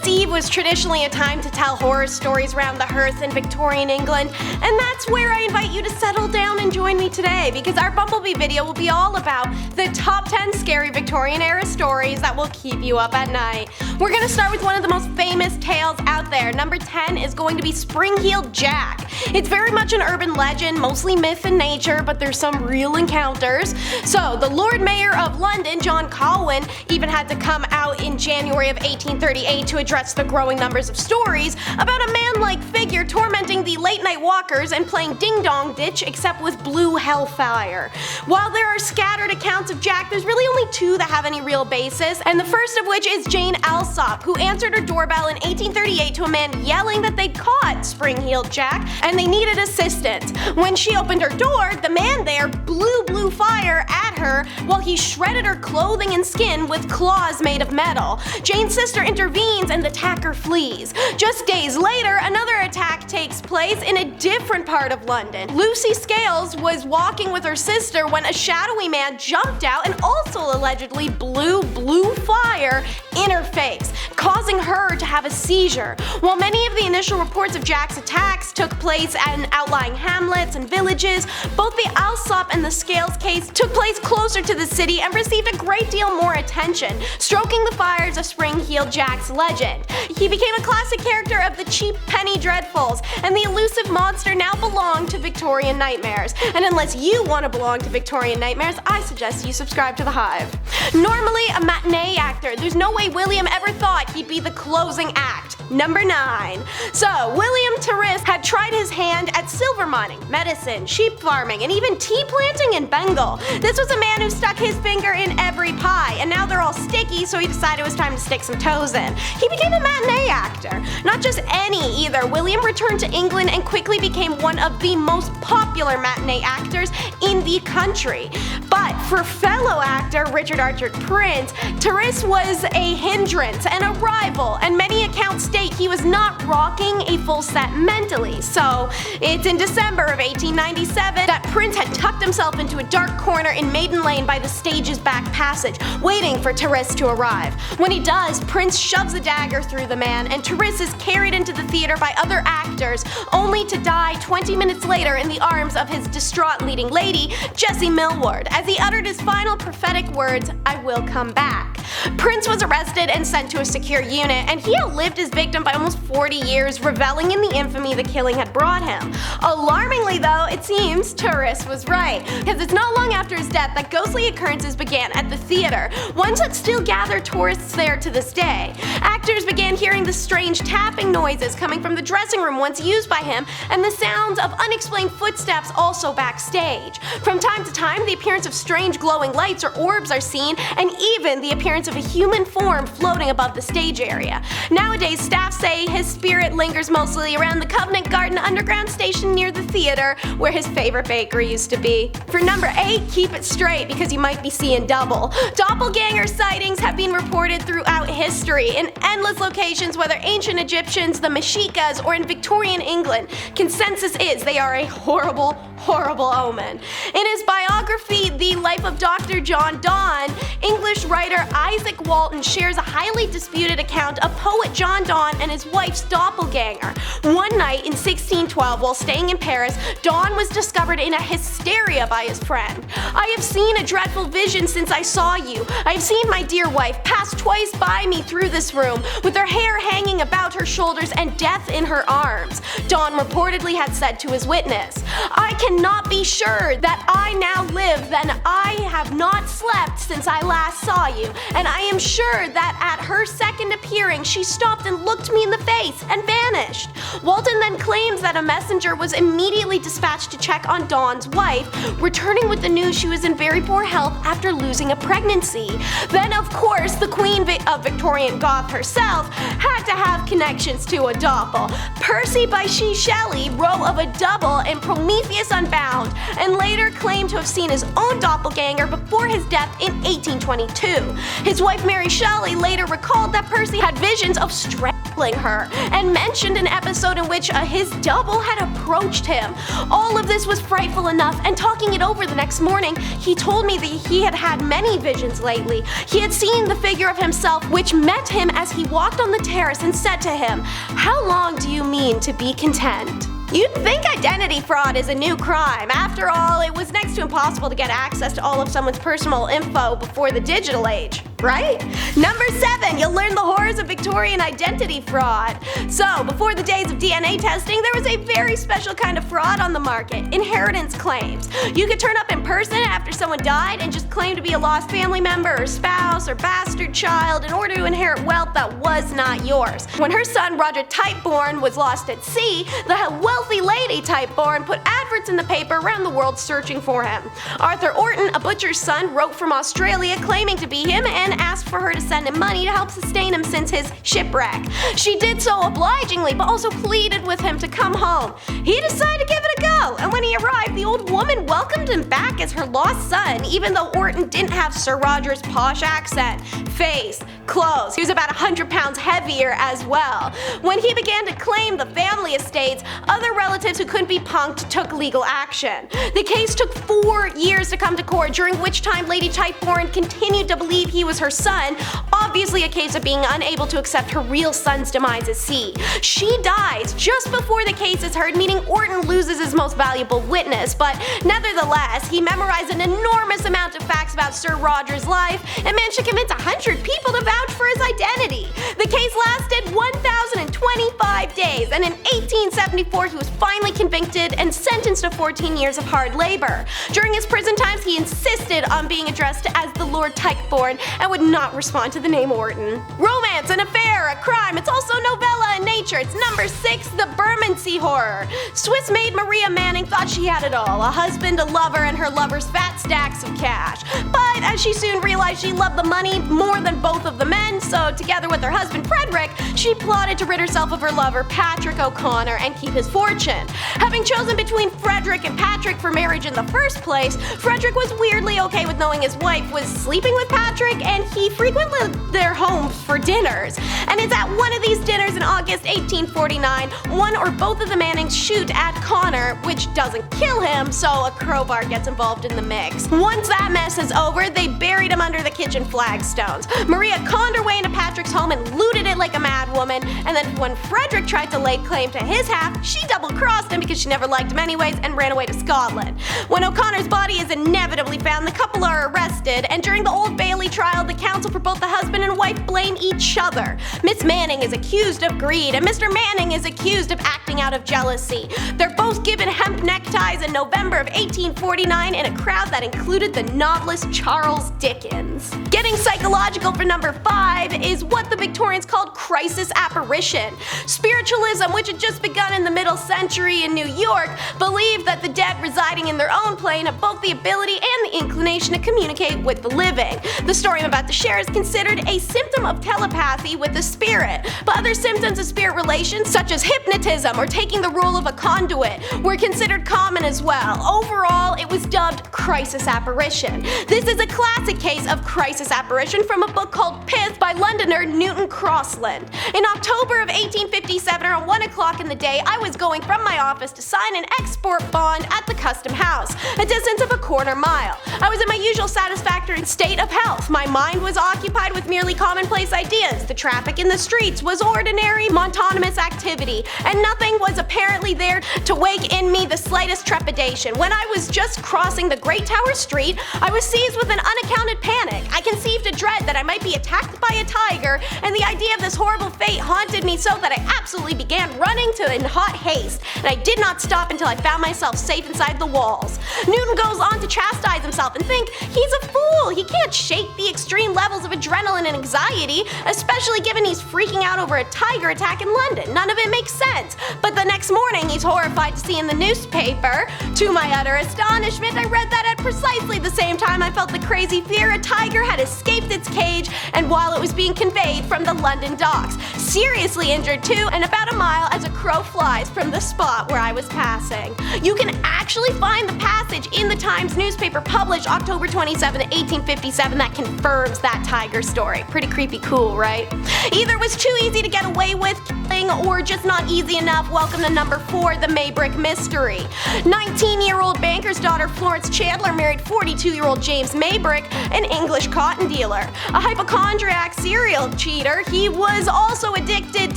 Christmas Eve was traditionally a time to tell horror stories around the hearth in Victorian England, and that's where I invite you to settle down and join me today, because our Bumblebee video will be all about the top 10 scary Victorian era stories that will keep you up at night. We're gonna start with one of the most famous tales out there. Number 10 is going to be Spring-Heeled Jack. It's very much an urban legend, mostly myth and nature, but there's some real encounters. So, the Lord Mayor of London, John Colwyn, even had to come out in January of 1838 to address the growing numbers of stories about a man-like figure tormenting the late-night walkers and playing ding-dong ditch except with blue hellfire. While there are scattered accounts of Jack, there's really only two that have any real basis, and the first of which is Jane Alsop, who answered her doorbell in 1838 to a man yelling that they'd caught Spring-Heeled Jack and they needed assistance. When she opened her door, the man there blew blue fire at her while he shredded her clothing and skin with claws made of metal. Jane's sister intervenes and the attacker flees. Just days later, another attack takes place in a different part of London. Lucy Scales was walking with her sister when a shadowy man jumped out and also allegedly blew blue fire in her face, causing her to have a seizure. While many of the initial reports of Jack's attacks took place in outlying hamlets and villages, both the Alsop and the Scales case took place closer to the city and received a great deal more attention, stoking the fires of Spring-Heeled Jack's legend. He became a classic character of the cheap penny dreadfuls, and the elusive monster now belonged to Victorian nightmares. And unless you want to belong to Victorian nightmares, I suggest you subscribe to the Hive. Normally a matinee actor, there's no way William ever thought he'd be the closing act. Number 9. So, William Tereza had tried his hand at silver mining, medicine, sheep farming, and even tea planting in Bengal. This was a man who stuck his finger in every pie, and now they're all sticky, so he decided it was time to stick some toes in. He became a matinee actor. Not just any either. William returned to England and quickly became one of the most popular matinee actors in the country. But for fellow actor Richard Archer Prince, Tereza was a hindrance and a rival, and many accounts state he was not rocking a full set mentally. So it's in December of 1897 that Prince had tucked himself into a dark corner in Maiden Lane by the stage's back passage, waiting for Tereza to arrive. When he does, Prince shoves a dagger through the man, and Tereza is carried into the theater by other actors, only to die 20 minutes later in the arms of his distraught leading lady, Jessie Millward, as he uttered his final prophetic words, "I will come back." Prince was arrested and sent to a secure unit, and he outlived his victim by almost 40 years, reveling in the infamy the killing had brought him. Alarmingly though, it seems Tereza was right, because it's not long after his death that ghostly occurrences began at the theater, ones that still gather tourists there to this day. Actors began hearing the strange tapping noises coming from the dressing room once used by him, and the sounds of unexplained footsteps also backstage. From time to time, the appearance of strange glowing lights or orbs are seen, and even the appearance of a human form floating above the stage area. Nowadays, staff say his spirit lingers mostly around the Covent Garden underground station near the theater, where his favorite bakery used to be. For number 8, keep it straight because you might be seeing double. Doppelganger sightings have been reported throughout history in endless locations, whether ancient Egyptians, the Meshikas, or in Victorian England. Consensus is they are a horrible, horrible omen. In his biography, The Life of Dr. John Donne, English writer Isaac Walton shares a highly disputed account of poet John Donne and his wife's doppelganger. One night in 1612, while staying in Paris, Donne was discovered in a hysteria by his friend. "I have seen a dreadful vision since I saw you. I have seen my dear wife pass twice by me through this room, with her hair hanging about her shoulders and death in her arms." Donne reportedly had said to his witness, "I cannot be sure that I now live, then I have not slept since I last saw you, and I am sure that at her second appearing she stopped and looked me in the face and vanished." Walton then claims that a messenger was immediately dispatched to check on Donne's wife, returning with the news she was in very poor health after losing a pregnancy. Then of course the Queen of Victorian Goth herself had to have connections to a doppel. Percy Bysshe Shelley wrote of a double in Prometheus Unbound, and later claimed to have seen his own doppelganger before his death in 1822. His wife Mary Shelley later recalled that Percy had visions of strange tackling her, and mentioned an episode in which his double had approached him. All of this was frightful enough, and talking it over the next morning, he told me that he had had many visions lately. He had seen the figure of himself which met him as he walked on the terrace and said to him, "How long do you mean to be content?" You'd think identity fraud is a new crime. After all, it was next to impossible to get access to all of someone's personal info before the digital age, right? Number 7, you'll learn the horrors of Victorian identity fraud. So, before the days of DNA testing, there was a very special kind of fraud on the market: inheritance claims. You could turn up in person after someone died and just claim to be a lost family member or spouse or bastard child in order to inherit wealth that was not yours. When her son Roger Typeborn was lost at sea, the wealthy lady Typeborn put adverts in the paper around the world searching for him. Arthur Orton, a butcher's son, wrote from Australia claiming to be him and asked for her to send him money to help sustain him since his shipwreck. She did so obligingly, but also pleaded with him to come home. He decided to give it a go, and when he arrived, the old woman welcomed him back as her lost son, even though Orton didn't have Sir Roger's posh accent, face, clothes. He was about 100 pounds heavier as well. When he began to claim the family estates, other relatives who couldn't be punked took legal action. The case took 4 years to come to court, during which time Lady Typeborn continued to believe he was her son, obviously a case of being unable to accept her real son's demise at sea. She dies just before the case is heard, meaning Orton loses his most valuable witness, but nevertheless, he memorized an enormous amount of facts about Sir Roger's life and managed to convince 100 people to vouch for his identity. The case lasted 1,025 days, and in 1874 he was finally convicted and sentenced to 14 years of hard labor. During his prison times, he insisted on being addressed as the Lord Typeborn and would not respond to the name Orton. Romance, an affair, a crime, it's also novella in nature. It's number 6, the Bermondsey horror. Swiss maid Maria Manning thought she had it all: a husband, a lover, and her lover's fat stacks of cash. But as she soon realized, she loved the money more than both of the men, so together with her husband Frederick, she plotted to rid herself of her lover Patrick O'Connor and keep his fortune. Having chosen between Frederick and Patrick for marriage in the first place, Frederick was weirdly okay with knowing his wife was sleeping with Patrick, and he frequented their homes for dinners. And it's at one of these dinners in August 1849, one or both of the Mannings shoot at Connor, which doesn't kill him, so a crowbar gets involved in the mix. Once that mess is over, they buried him under the kitchen flagstones. Maria conned her way into Patrick's home and looted it like a mad woman, and then when Frederick tried to lay claim to his half, she double-crossed him because she never liked him anyways and ran away to Scotland. When O'Connor's body is inevitably found, the couple are arrested, and during the Old Bailey trial, the counsel for both the husband and wife blame each other. Miss Manning is accused of greed, and Mr. Manning is accused of acting out of jealousy. They're both given hemp neckties in November of 1849 in a crowd that included the novelist Charles Dickens. Getting psychological for number 5 is what the Victorians called crisis apparition. Spiritualism, which had just begun in the middle century in New York, believed that the dead residing in their own plane have both the ability and the inclination to communicate with the living. The story I'm about to share is considered a symptom of telepathy with the spirit, but other symptoms of spirit relations, such as hypnotism or taking the role of a conduit, were considered common as well. Overall, it was dubbed crisis apparition. This is a classic case of crisis apparition from a book called Pith by Londoner Newton Crossland. In October of 1857, around 1 o'clock in the day, I was going from my office to sign an export bond at the custom house, a distance of a quarter mile. I was in my usual satisfactory state of health. My mind was occupied with merely commonplace ideas. The traffic in the streets was ordinary, monotonous activity, and nothing was apparently there to wake in me the slightest trepidation. When I was just crossing the Great Tower Street, I was seized with an unaccounted panic. I conceived a dread that I might be attacked by a tiger, and the idea of this horrible fate haunted me so that I absolutely began running in hot haste, and I did not stop until I found myself safe inside the walls. Newton goes on to chastise himself and think he's a fool. He can't shake the extreme levels of adrenaline and anxiety, especially given he's freaking out over a tiger attack in in London. None of it makes sense. But the next morning, he's horrified to see in the newspaper. To my utter astonishment, I read that at precisely the same time I felt the crazy fear a tiger had escaped its cage, and while it was being conveyed from the London docks. Seriously injured too, and about a mile as a crow flies from the spot where I was passing. You can actually find the passage in the Times newspaper published October 27, 1857 that confirms that tiger story. Pretty creepy cool, right? Either it was too easy to get away with killing or just not easy enough. Welcome to number 4, the Maybrick mystery. 19-year-old banker's daughter Florence Chandler married 42-year-old James Maybrick, an English cotton dealer. A hypochondriac serial cheater, he was also addicted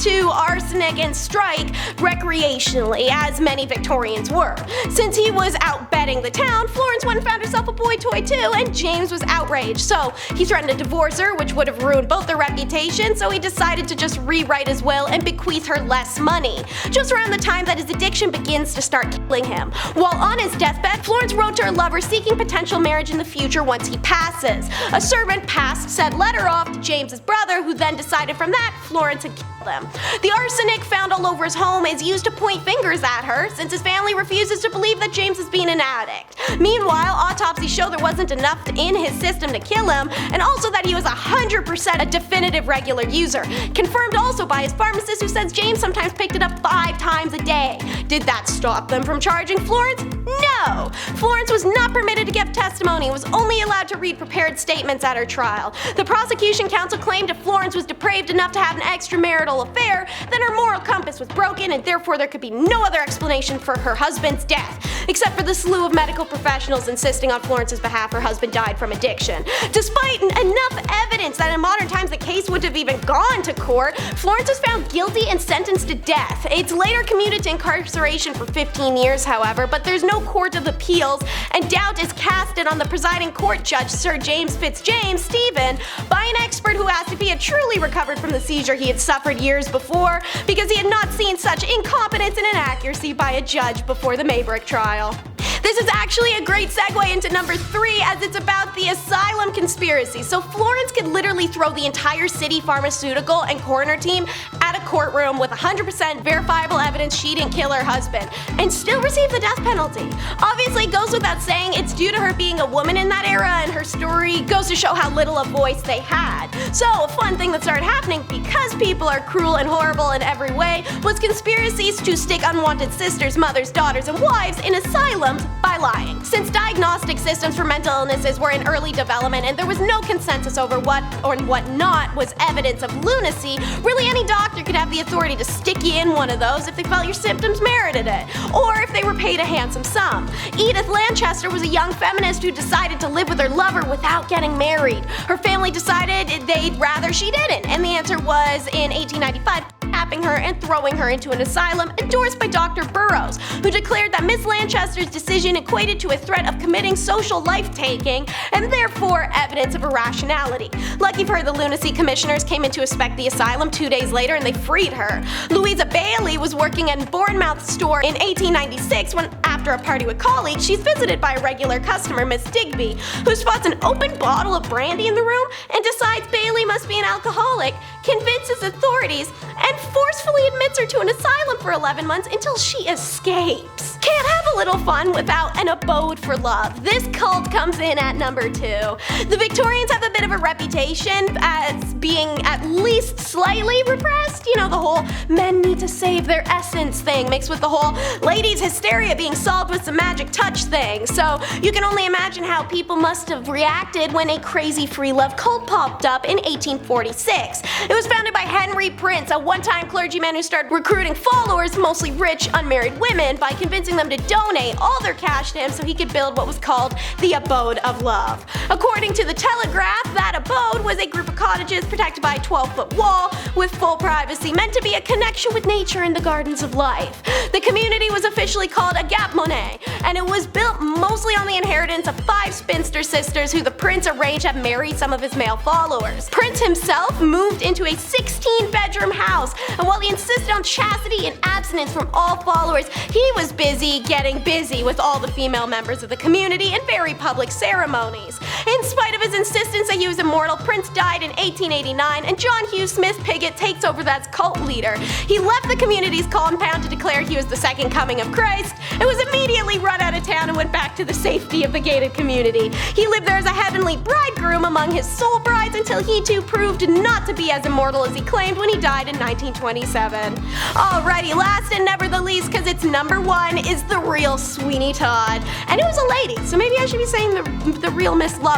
to arsenic and strike recreationally, as many Victorians were. Since he was out betting the town, Florence went and found herself a boy toy too, and James was outraged. So he threatened to divorce her, which would have ruined both their reputations, so he decided to just rewrite his will and bequeath her less money. Just around the time that his addiction begins to start killing him. While on his deathbed, Florence wrote to her lover seeking potential marriage in the future once he passes. A servant passed said letter off to James's brother, who then decided from that Florence had killed him. The arsenic found all over his home is used to point fingers at her, since his family refuses to believe that James has been an addict. Meanwhile, autopsies show there wasn't enough in his system to kill him, and also that he was 100% a definitive regular user. Confirmed also by his pharmacist, who says James sometimes picked it up 5 times a day. Did that stop them from charging Florence? No! Florence was not permitted to give testimony and was only allowed to read prepared statements at her trial. The prosecution counsel claimed if Florence was depraved enough to have an extramarital affair, then her moral compass was broken, and therefore there could be no other explanation for her husband's death, except for the slew of medical professionals insisting on Florence's behalf her husband died from addiction. Despite enough evidence that in modern times the case wouldn't have even gone to court, Florence was found guilty and sentenced to death. It's later commuted to incarceration for 15 years, however, but there's no court of appeals, and doubt is casted on the presiding court judge, Sir James Fitzjames Stephen, by an expert who asked if he had truly recovered from the seizure he had suffered years before, because he had not seen such incompetence and inaccuracy by a judge before the Maybrick trial. This is actually a great segue into number 3, as it's about the asylum conspiracy. So Florence could literally throw the entire city pharmaceutical and coroner team at a courtroom with 100% verifiable evidence she didn't kill her husband, and still receive the death penalty. Obviously, it goes without saying it's due to her being a woman in that era, and her story goes to show how little a voice they had. So a fun thing that started happening, because people are cruel and horrible in every way, was conspiracies to stick unwanted sisters, mothers, daughters, and wives in asylums by lying. Since diagnostic systems for mental illnesses were in early development and there was no consensus over what or what not was evidence of lunacy, really any doctor could have the authority to stick you in one of those if they felt your symptoms merited it, or if they were paid a handsome sum. Edith Lanchester was a young feminist who decided to live with her lover without getting married. Her family decided they'd rather she didn't, and the answer was, in 1895, kidnapping her and throwing her into an asylum endorsed by Dr. Burroughs, who declared that Miss Lanchester's decision equated to a threat of committing social life-taking and therefore evidence of irrationality. Lucky for her, the lunacy commissioners came in to inspect the asylum 2 days later and they freed her. Louisa Bailey was working at a Bournemouth store in 1896 when, after a party with colleagues, she's visited by a regular customer, Miss Digby, who spots an open bottle of brandy in the room and decides Bailey must be an alcoholic, convinces authorities, and forcefully admits her to an asylum for 11 months until she escapes. Can't have a little fun without an abode for love. This cult comes in at number 2. The Victorians have a bit of a reputation as being at least slightly repressed. You know, the whole men need to save their essence thing mixed with the whole ladies' hysteria being solved with some magic touch thing. So you can only imagine how people must have reacted when a crazy free love cult popped up in 1846. It was founded by Henry Prince, a one-time clergyman who started recruiting followers, mostly rich, unmarried women, by convincing them to donate all their cash to him so he could build what was called the Abode of Love. According to the Telegraph, that abode was a group of cottages protected by a 12-foot wall with full privacy, meant to be a connection with nature and the gardens of life. The community was officially called a Gap Monet, and it was built mostly on the inheritance of 5 spinster sisters who the prince arranged to have married some of his male followers. Prince himself moved into a 16-bedroom house, and while he insisted on chastity and abstinence from all followers, he was busy busy getting busy with all the female members of the community in very public ceremonies. In spite of his insistence that he was immortal, Prince died in 1889 and John Hugh Smith Pigott takes over as cult leader. He left the community's compound to declare he was the second coming of Christ and was immediately run out of town and went back to the safety of the gated community. He lived there as a heavenly bridegroom among his soul brides until he too proved not to be as immortal as he claimed when he died in 1927. Alrighty, last and never the least, because it's number one, is the real Sweeney Todd. And it was a lady, so maybe I should be saying the real Miss Lovett.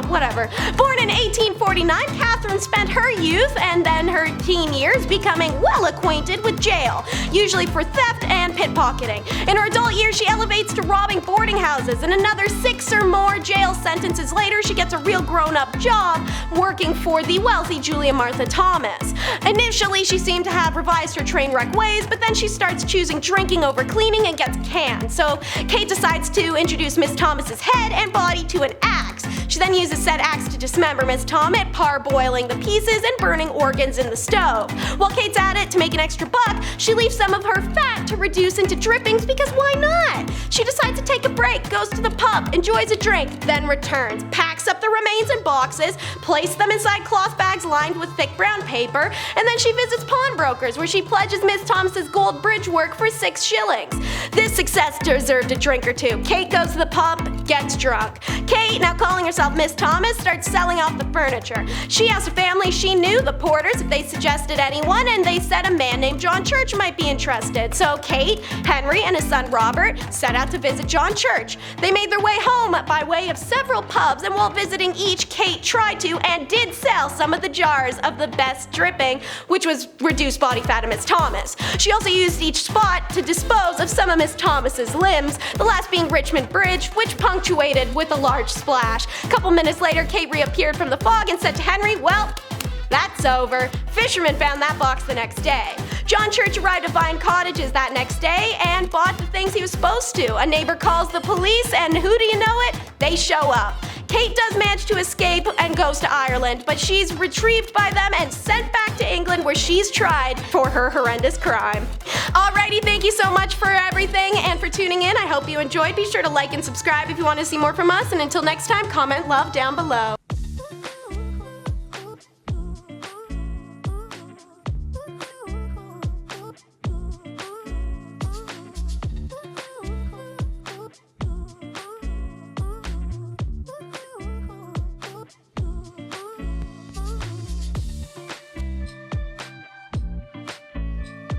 Whatever. Born in 1849, Catherine spent her youth and then her teen years becoming well acquainted with jail, usually for theft and pickpocketing. In her adult years, she elevates to robbing boarding houses, and another 6 or more jail sentences later, she gets a real grown-up job working for the wealthy Julia Martha Thomas. Initially, she seemed to have revised her train wreck ways, but then she starts choosing drinking over cleaning and gets canned. So Kate decides to introduce Miss Thomas's head and body to an axe. She then uses said axe to dismember Miss Thomas, parboiling the pieces and burning organs in the stove. While Kate's at it, to make an extra buck, she leaves some of her fat to reduce into drippings because why not? She decides to take a break, goes to the pub, enjoys a drink, then returns, packs up the remains in boxes, places them inside cloth bags lined with thick brown paper, and then she visits pawnbrokers where she pledges Miss Thomas's gold bridge work for 6 shillings. This success deserved a drink or two. Kate goes to the pub, gets drunk. Kate, now calling herself Miss Thomas, starts selling off the furniture. She asked a family she knew, the Porters, if they suggested anyone, and they said a man named John Church might be interested. So Kate, Henry, and his son Robert set out to visit John Church. They made their way home by way of several pubs, and while visiting each, Kate tried to and did sell some of the jars of the best dripping, which was reduced body fat of Miss Thomas. She also used each spot to dispose of some of Miss Thomas's limbs, the last being Richmond Bridge, which punctuated with a large splash. A couple minutes later, Kate reappeared from the fog and said to Henry, "Well, that's over." Fishermen found that box the next day. John Church arrived at Vine Cottages that next day and bought the things he was supposed to. A neighbor calls the police and who do you know it? They show up. Kate does manage to escape and goes to Ireland, but she's retrieved by them and sent back to England where she's tried for her horrendous crime. Alrighty, thank you so much for everything and for tuning in. I hope you enjoyed. Be sure to like and subscribe if you want to see more from us, and until next time, comment love down below.